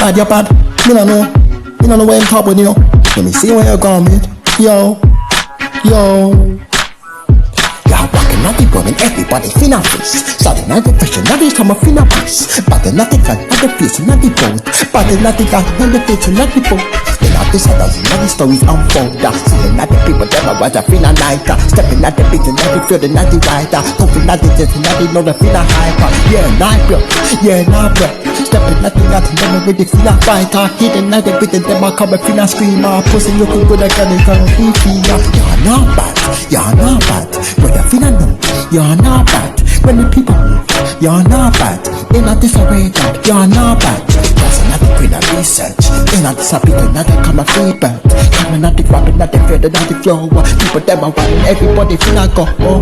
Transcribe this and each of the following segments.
bad, you bad. Me no know. Me no know where I'm top with you. Let me see where you're going, mate. Yo. Y'all walking out the room and everybody finna face. Starting out the fashion, now they come a finna face. But they're not the gun, not the face, not the bone. But they're not the gun, not the face, not the bone. Then out this other, now the stories unfold. Seeing at the people, them I was a finna nighter. Stepping at the beat and now they feel the naughty rider. Hoping that they just, now they know the finna hyper. Yeah, nah, bro. Stepping at the yacht and them already finna fighter. Hidden at the beat and them I come a finna screamer. Pussy looking good again, it's gonna be fear. You're not bad, you're not bad. But you finna know, you're not bad. When the people move, you're not bad. In a disarray that, you're not bad. That's another queen of research. In a disarray, another come a feedback. Coming at the rapping, not the fear, not the flow. People them are running, everybody finna go, oh.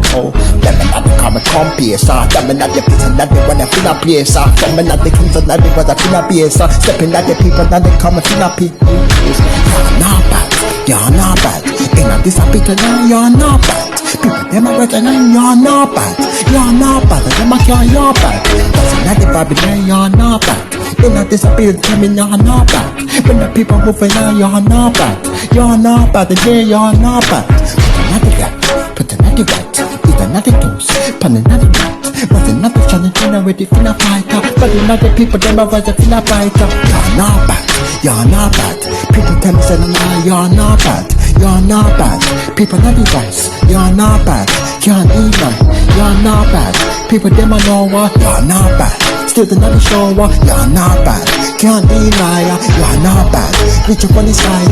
Them not the come a compare, them not the piece, not the one that finna play, coming at the kings, not the ones that finna be, stepping at the people, not the come a finna play. You're not bad, you're not bad. In a disarray, you're not bad. People them are right and you're not bad. You're not bad, them are care you're bad. That's another Babylon, you're not bad. In a disappear, tell me you're not bad. When the people moving now, you're not bad. You're not bad, and you're not bad. Put another right, eat another toast, pan another right. But another challenge, you're already finna fight up. But another people, them are right, finna fight up. You're not bad, you're not bad. People tell me, say, no, you're not bad. You're not bad. People not the vice. You're not bad. Can't deny. You're not bad. People them I know what. You're not bad. Still the not show what. You're not bad. Can't deny. You're not bad. Reach up on the side.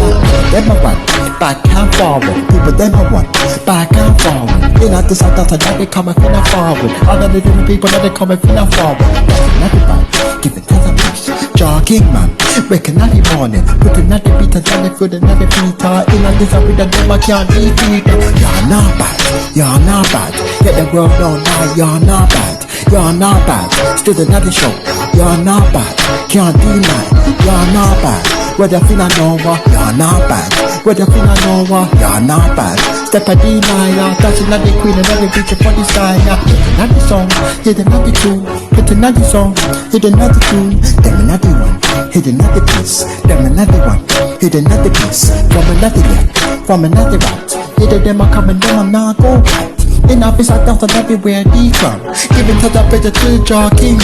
Them I run. Back and forward. People them I run. Back and forward. They not this that they come and finna forward. All of the different people that they come and finna forward. That's another bad. Give it to the peace. Jogging man. Waking at the morning. Putting at the beat and telling food and at the feet. In a this with the them I can't defeat. You're not bad. You're not bad. Get the world on now. You're not bad. You're not bad. Still another show. You're not bad. Can't deny. You're not bad. Whether you feel know what. You're not bad. Whether you feel know what. You're not bad. Step a denier. That's another queen. Another feature for the style. Hit another song. Hit another tune. Hit another song. Hit another tune. Them another one. Hit another piece. Them another one. Hit another piece. From another left. From another right. Hit them are coming. Them I'm not go right. In office I thought that everywhere they come. Give it to the better to jogging.